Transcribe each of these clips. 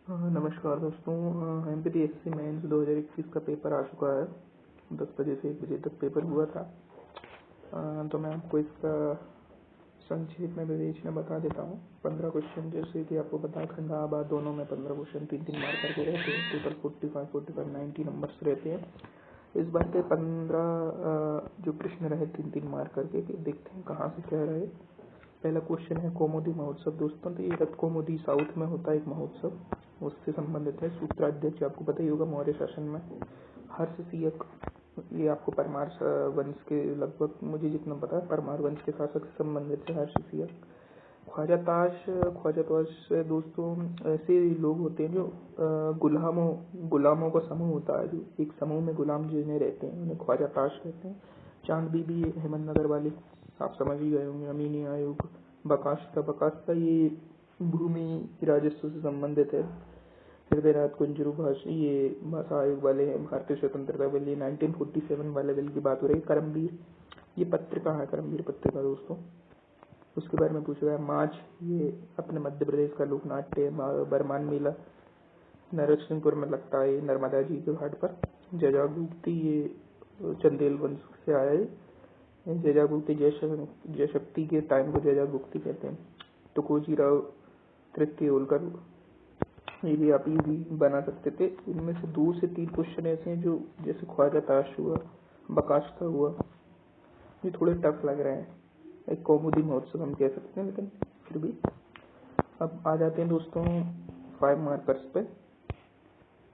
नमस्कार दोस्तों। एमपीटीएससी मेंस 2021 का पेपर आ चुका है। 10 बजे से 1 बजे तक पेपर हुआ था। तो मैं आपको इसका संक्षेप में विवेच में बता देता हूँ। 15 क्वेश्चन, जैसे कि आपको पता है खंडा आबाद दोनों में 15 क्वेश्चन 3-3 मार्क करके रहते हैं। टोटल 45 90 नंबर्स रहते हैं। इस बार के 15 जो प्रश्न रहे 3-3 मार्क करके, देखते हैं कहाँ से क्या रहे। पहला क्वेश्चन है कौमुदी महोत्सव। दोस्तों, तो ये कौमुदी साउथ में होता है एक महोत्सव, उससे संबंधित है। सूत्राध्यक्ष आपको पता ही होगा मौर्य शासन में हर्षसीयक। ये आपको परमार वंश के लगभग, मुझे जितना पता है, परमार वंश के शासक से संबंधित है हर्षसीयक। ख्वाजा ताश दोस्तों ऐसे लोग होते हैं जो गुलामों का समूह होता है, जो एक समूह में गुलाम जिन्हें रहते हैं उन्हें ख्वाजा ताश कहते हैं। चांद बीबी हेमंत नगर वाले आप समझ ही गए होंगे। अमीनी आयोग। बकास्ता ये भूमि राजस्व से संबंधित है। हृदयनाथ कुंजरू भाषा, ये भाषा आयोग वाले हैं। भारतीय स्वतंत्रता बिल, ये 1947 वाले बिल की बात हो रही है। करमवीर, ये पत्रिका है, करमवीर पत्रिका दोस्तों, उसके बारे में पूछा गया। माच, ये अपने मध्य प्रदेश का लोक नाट्य है। बरमान मेला नरसिंहपुर में लगता है, नर्मदा जी के घाट पर। जजागुप्ती, ये चंदेल वंश से आया है। जजागुप्ती जयशक्ति के टाइम को जजागुप्ती कहते हैं। तुकोजी राव तृतीय होलकर, ये भी आप इजी बना सकते थे। इनमें से 2 से 3 क्वेश्चन ऐसे हैं जो, जैसे ख्वाजा ताश हुआ, बकास्ता हुआ, ये थोड़े टफ लग रहे हैं। एक कौमुदी महोत्सव हम कह सकते हैं, लेकिन फिर भी। अब आ जाते हैं दोस्तों 5 मार्कर्स पे।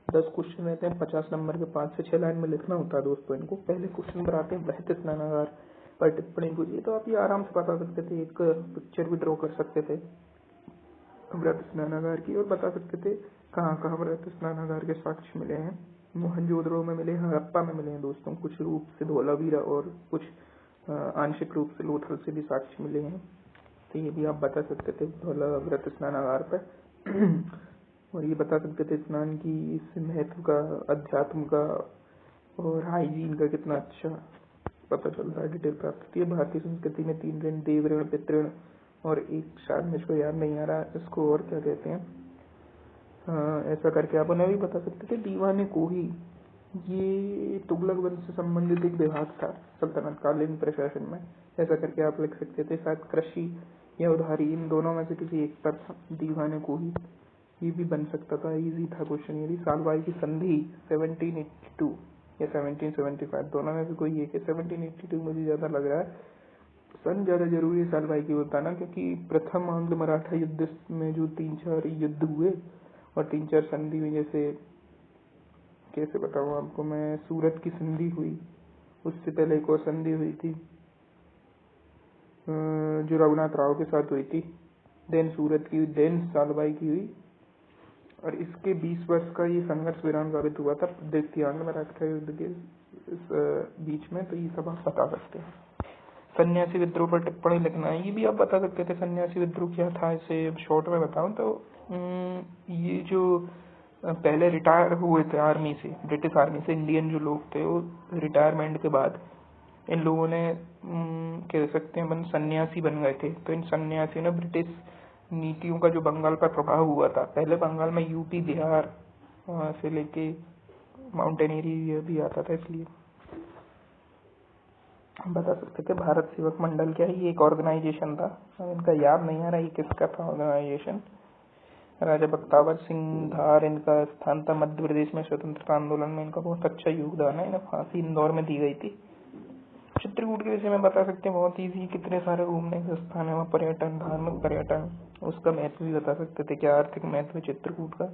10 क्वेश्चन रहते हैं, 50 नंबर के। 5 से 6 लाइन में लिखना होता है दोस्तों इनको। पहले क्वेश्चन पर आते हैं, बृहत स्नानागार पर टिप्पणी पूछिए। तो आप ये आराम से बता सकते थे, एक पिक्चर भी ड्रॉ कर सकते थे बृहत स्नानागार की, और बता सकते थे कहाँ कहाँ बृहत स्नानागार के साक्ष्य मिले हैं। मोहनजोदड़ो में मिले हैं, हड़प्पा में मिले हैं दोस्तों, कुछ रूप से धोलावीरा और कुछ आंशिक रूप से लोथल से भी साक्ष्य मिले हैं। तो ये भी आप बता सकते थे धौला व्रत स्नानागार पर। और ये बता सकते थे स्नान की इस महत्व का, अध्यात्म का और हाइजीन का कितना अच्छा पता चलता है, डिटेल प्राप्त होती है। भारतीय संस्कृति में 3 ऋण, देव ऋण, पितृ ऋण, और एक शायद मुझको याद नहीं आ रहा इसको और क्या कहते हैं। ऐसा करके आप उन्हें भी बता सकते थे। दीवाने कोही, ये तुगलक वंश से संबंधित एक विभाग था सल्तनत कालीन प्रशासन में, ऐसा करके आप लिख सकते थे। शायद कृषि या उधारी, इन दोनों में से किसी एक पर था दीवाने कोही, ये भी बन सकता था। इजी था क्वेश्चन। यदि सालवाई की संधि 1782 या 1775, दोनों में से कोई एक है। 1782 मुझे ज्यादा लग रहा है। सन ज्यादा जरूरी है सालवाई की बताना, क्योंकि प्रथम आंग्ल मराठा युद्ध में जो 3-4 युद्ध हुए और 3-4 संधि हुई, जैसे कैसे बताऊँ आपको मैं, सूरत की संधि हुई, उससे पहले एक और संधि हुई थी जो रघुनाथ राव के साथ हुई थी, देन सूरत की, देन सालवाई की हुई, और इसके 20 वर्ष का ये संघर्ष विराम साबित हुआ था द्वितीय आंग्ल मराठा युद्ध के बीच में। तो ये सब आप बता सकते हैं। सन्यासी विद्रोह पर टिप्पणी लिखना है, ये भी आप बता सकते थे। सन्यासी विद्रोह क्या था, इसे शॉर्ट में बताऊं तो ये जो पहले रिटायर हुए थे आर्मी से, ब्रिटिश आर्मी से, इंडियन जो लोग थे, वो रिटायरमेंट के बाद इन लोगों ने कह सकते हैं सन्यासी बन गए थे। तो इन सन्यासियों ने ब्रिटिश नीतियों का जो बंगाल पर प्रभाव हुआ था, पहले बंगाल में यूपी बिहार से लेके माउंटेन एरिया भी आता था, इसलिए हम बता सकते थे। भारत सेवक मंडल क्या है, ये एक ऑर्गेनाइजेशन था, इनका याद नहीं आ रहा ये किसका था ऑर्गेनाइजेशन। राजा बख्तावर सिंह धार इनका स्थान था। मध्य प्रदेश में स्वतंत्रता आंदोलन में इनका बहुत अच्छा योगदान है। इन्हें फांसी इंदौर में दी गई थी। चित्रकूट के विषय में बता सकते हैं, बहुत ईजी, कितने सारे घूमने के स्थान है वहाँ, पर्यटन, धार्मिक पर्यटन, उसका महत्व भी बता सकते थे, क्या आर्थिक महत्व है चित्रकूट का।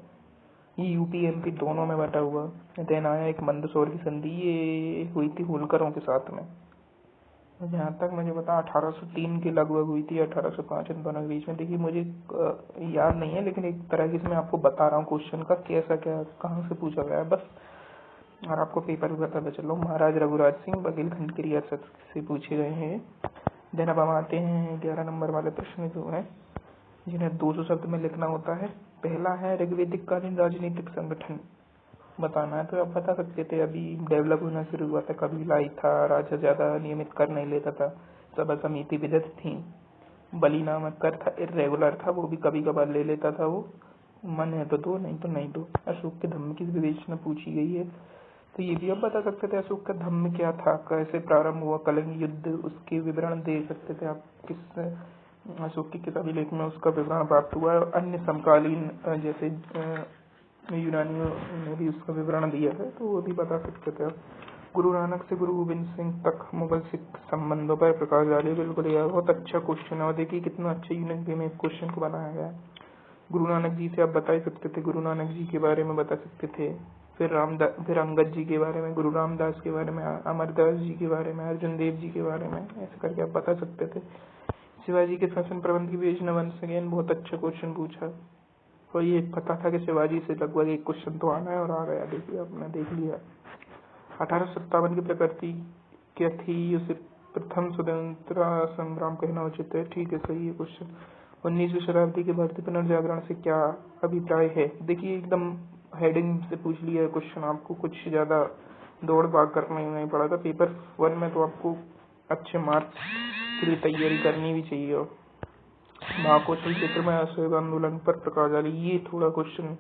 ये यूपी एमपी दोनों में बटा हुआ। देन आया एक मंदसौर की संधि, ये हुई थी होलकरों के साथ में, जहाँ तक मुझे पता 1803 के लगभग हुई थी, 1805, इन दोनों के बीच में। देखिए मुझे याद नहीं है, लेकिन एक तरह की मैं आपको बता रहा हूँ क्वेश्चन का कैसा क्या कहाँ से पूछा गया है बस, और आपको पेपर भी बताता चलो। महाराज रघुराज सिंह बघेलखंड की रियासत से पूछे गए हैं। देन अब हम आते हैं 11 नंबर वाले प्रश्न जो है, जिन्हें 200 शब्द में लिखना होता है। पहला है ऋग्वेदिक कालीन राजनीतिक संगठन बताना है। तो आप बता सकते थे, अभी डेवलप होना शुरू हुआ था, कबीला ही था, राजा ज्यादा नियमित कर नहीं लेता था, सभा समिति विदत थी, बलि नामक कर था, इर्रेगुलर था, वो भी कभी कभार ले लेता था वो, मन है तो दो, नहीं तो नहीं दो। अशोक के धम्म की विवेचना पूछी गई है, तो ये भी आप बता सकते थे अशोक का धम्म क्या था, कैसे प्रारंभ हुआ, कलिंग युद्ध, उसके विवरण दे सकते थे आप, किस अशोक के किताबी लेख में उसका विवरण प्राप्त हुआ है। अन्य समकालीन जैसे यूनानियों ने भी उसका विवरण दिया है, तो वो भी बता सकते थे आप। गुरु नानक से गुरु गोविंद सिंह तक मुगल सिख संबंधों पर प्रकाश डालिए। बिल्कुल यार, बहुत अच्छा क्वेश्चन है, और देखिए कितना अच्छे यूनिक वे में क्वेश्चन को बनाया गया है। गुरु नानक जी से आप बता ही सकते थे, गुरु नानक जी के बारे में बता सकते थे, फिर अंगद जी के बारे में, गुरु रामदास के बारे में, अमरदास जी के बारे में, अर्जुन देव जी के बारे में, ऐसे करके आप बता सकते थे। शिवाजी के शासन प्रबंध की विवेचना वंस अगेन बहुत अच्छा क्वेश्चन पूछा, और ये पता था कि शिवाजी से लगभग एक क्वेश्चन तो आना है, और आ गया, देखिए आपने देख लिया। 1857 की प्रकृति क्या थी, उसे प्रथम स्वतंत्रता संग्राम कहना उचित है, ठीक है, सही है क्वेश्चन। 19वीं शताब्दी के भारतीय पुनर्जागरण से क्या अभिप्राय है, देखिए एकदम हेडिंग से पूछ लिया है क्वेश्चन, आपको कुछ ज्यादा दौड़ भाग करना ही नहीं पड़ा था। पेपर 1 में तो आपको अच्छे मार्क्स के लिए तैयारी करनी भी चाहिए। और महाकौशल क्षेत्र में असहयोग आंदोलन पर प्रकाश डाली, ये थोड़ा क्वेश्चन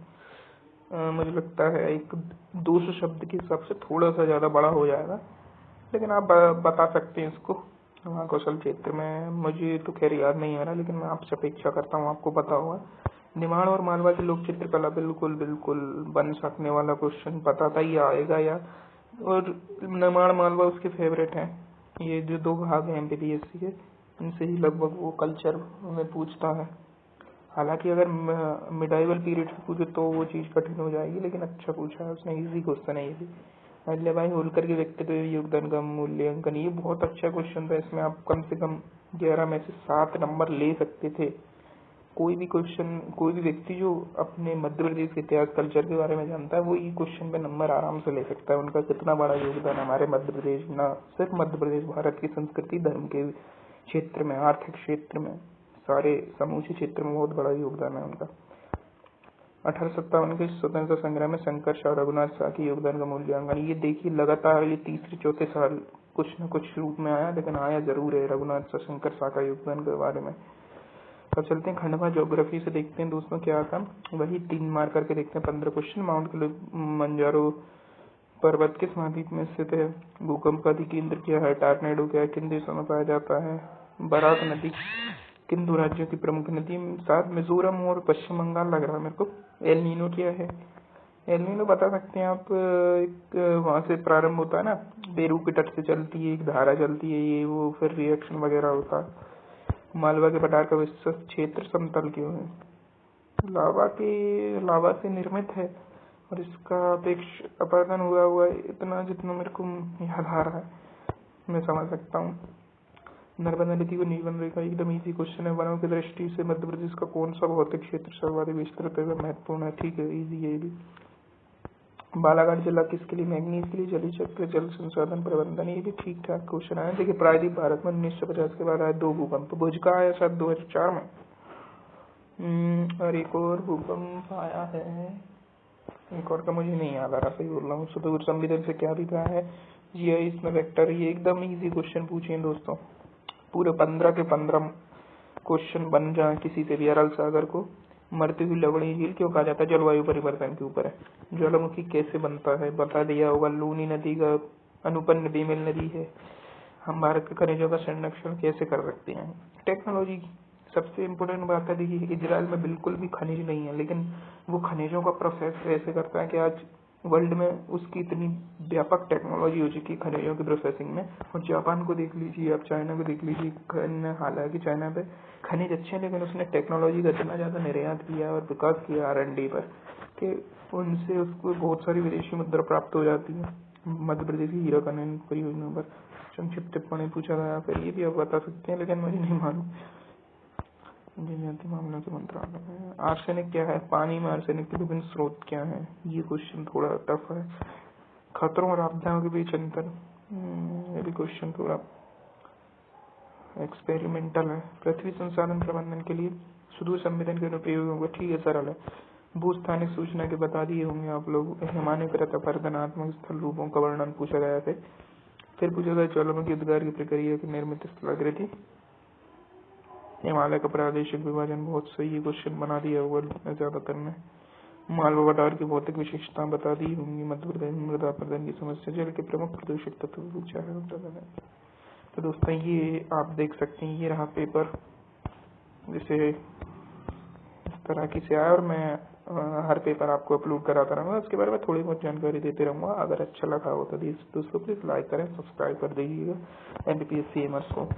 मुझे लगता है एक 200 शब्द के हिसाब से थोड़ा सा ज्यादा बड़ा हो जाएगा, लेकिन आप बता सकते हैं इसको। महाकौशल क्षेत्र में मुझे तो खैर याद नहीं आ रहा, लेकिन मैं आपसे अपेक्षा करता हूँ आपको पता होगा। निमाड़ और मालवा की लोक चित्रकला, बिल्कुल बिल्कुल बन सकने वाला क्वेश्चन, पता था ये आएगा या। और निमाड़ मालवा उसके फेवरेट हैं, ये जो 2 भाग हैं MPPSC के, इनसे ही लगभग वो कल्चर में पूछता है। हालांकि अगर मिडाइवल पीरियड से पूछे तो वो चीज कठिन हो जाएगी, लेकिन अच्छा पूछा है उसने, इजी क्वेश्चन है ये भी। अहिल्याबाई होलकर के व्यक्तित्व योगदान का मूल्यांकन, ये बहुत अच्छा क्वेश्चन था, इसमें आप कम से कम 11 में से 7 नंबर ले सकते थे। कोई भी क्वेश्चन, कोई भी व्यक्ति जो अपने मध्य प्रदेश के इतिहास कल्चर के बारे में जानता है, वो ये क्वेश्चन पे नंबर आराम से ले सकता है। उनका कितना बड़ा योगदान हमारे मध्य प्रदेश, न सिर्फ मध्य प्रदेश, भारत की संस्कृति धर्म के क्षेत्र में, आर्थिक क्षेत्र में, सारे समूचे क्षेत्र में बहुत बड़ा योगदान है उनका। 1857 के स्वतंत्रता संग्राम में शंकर शाह रघुनाथ शाह के योगदान का मूल्यांकन, ये देखिए लगातार ये तीसरे चौथे साल कुछ न कुछ रूप में आया, लेकिन आया जरूर है रघुनाथ शाह शंकर शाह का योगदान के बारे में। अब चलते हैं खंडवा ज्योग्राफी से, देखते हैं दोस्तों क्या था, वही 3 मार्क करके देखते हैं 15 क्वेश्चन। माउंट किलिमंजारो पर्वत किस महाद्वीप में स्थित है, भूकंप का केंद्र क्या है, टॉर्नेडो क्या है, किन देशों में पाया जाता है, बराक नदी किन 2 राज्यों की प्रमुख नदी, साथ मिजोरम और पश्चिम बंगाल लग रहा है मेरे को। एल नीनो क्या है, एल नीनो बता सकते हैं आप, एक वहां से प्रारंभ होता है ना, पेरू के तट से चलती है एक धारा चलती है, ये वो फिर रिएक्शन वगैरह होता है। मालवा के पठार का विस्तृत क्षेत्र समतल क्यों है, लावा से निर्मित है, और इसका अपेक्ष अपरदन हुआ इतना जितना मेरे को याद आ रहा है, मैं समझ सकता हूँ। नर्मदा नदी को नीलबंध रेखा, एकदम इजी क्वेश्चन है। वनों की दृष्टि से मध्य प्रदेश का कौन सा भौतिक क्षेत्र सर्वाधिक विस्तृत है, महत्वपूर्ण है, ठीक है, इजी है ये भी। बालाघाट जिला किसके लिए, मैग्नीज के लिए, जली चक्र, जल संसाधन प्रबंधन, ये भी ठीक ठाक क्वेश्चन आया। देखिए प्रायद्वीप भारत में 1950 के बाद आया 2 भूकंप, भुज का आया शायद 2004 में, और एक और भूकंप आया है, एक और का मुझे नहीं याद आ रहा, सही बोल रहा हूँ। सुदूर संवेदन से क्या अभिप्राय है, जी इसमें वेक्टर, ये एकदम इजी क्वेश्चन पूछे हैं दोस्तों, पूरे 15 के 15 क्वेश्चन बन जाए किसी से भी। अरल सागर को मरती हुई लवणी झील क्यों कहा जाता है, जलवायु परिवर्तन के ऊपर है। ज्वालामुखी कैसे बनता है बता दिया होगा, लूनी नदी का अनुपन्न बेमेल नदी है। हम भारत के खनिजों का संरक्षण कैसे कर सकते हैं, टेक्नोलॉजी सबसे इम्पोर्टेंट बात है। देखिए इजराइल में बिल्कुल भी खनिज नहीं है, लेकिन वो खनिजों का प्रोसेस ऐसे करता है कि आज वर्ल्ड में उसकी इतनी व्यापक टेक्नोलॉजी हो चुकी है खनिजों की प्रोसेसिंग में। और जापान को देख लीजिए आप, चाइना को देख लीजिए, हालांकि चाइना पे खनिज अच्छे हैं, लेकिन उसने टेक्नोलॉजी का इतना ज्यादा निर्यात किया और विकास किया R&D पर, कि उनसे उसको बहुत सारी विदेशी मुद्रा प्राप्त हो जाती है। मध्य प्रदेश की हीरा खनन परियोजना पर संक्षिप्त टिप्पणी पूछा गया, फिर ये भी आप बता सकते हैं, लेकिन मुझे नहीं मालूम। मामलों के मंत्रालय, आर्सेनिक क्या है, पानी में आर्सेनिक के विभिन्न स्रोत क्या है, ये क्वेश्चन थोड़ा टफ है। खतरों और आपदाओं के बीच अंतर, ये भी क्वेश्चन थोड़ा एक्सपेरिमेंटल है। पृथ्वी संसाधन प्रबंधन के लिए सुदूर संवेदन के अनुप्रयोग होगा, ठीक है, सरल है। भूस्थानिक सूचना के बता दिए होंगे आप लोग। हिमालयकृत अपरदनात्मक स्थल रूपों का वर्णन पूछा गया है। फिर पूछा गया ज्वालामुखी उद्गार की प्रक्रिया की निर्मित स्थलाकृति, हिमालय का प्रादेशिक विभाजन, बहुत सही क्वेश्चन बना दिया हुआ ज्यादातर ने। मालवा बटार की भौतिक विशेषताएं बता दी होंगी। मध्य प्रदेश में मृदा अपरदन की समस्या, जल के प्रमुख प्रदूषक तत्व पूछा है। तो दोस्तों ये आप देख सकते हैं, ये रहा पेपर जिसे इस तरह की से आया, और मैं हर पेपर आपको अपलोड कराता रहूँगा। उसके बारे में थोड़ी बहुत जानकारी देते रहूँगा। अगर अच्छा लगा हो तो दोस्तों प्लीज़ लाइक करें, सब्सक्राइब कर दीजिएगा NTPC एमर्स को।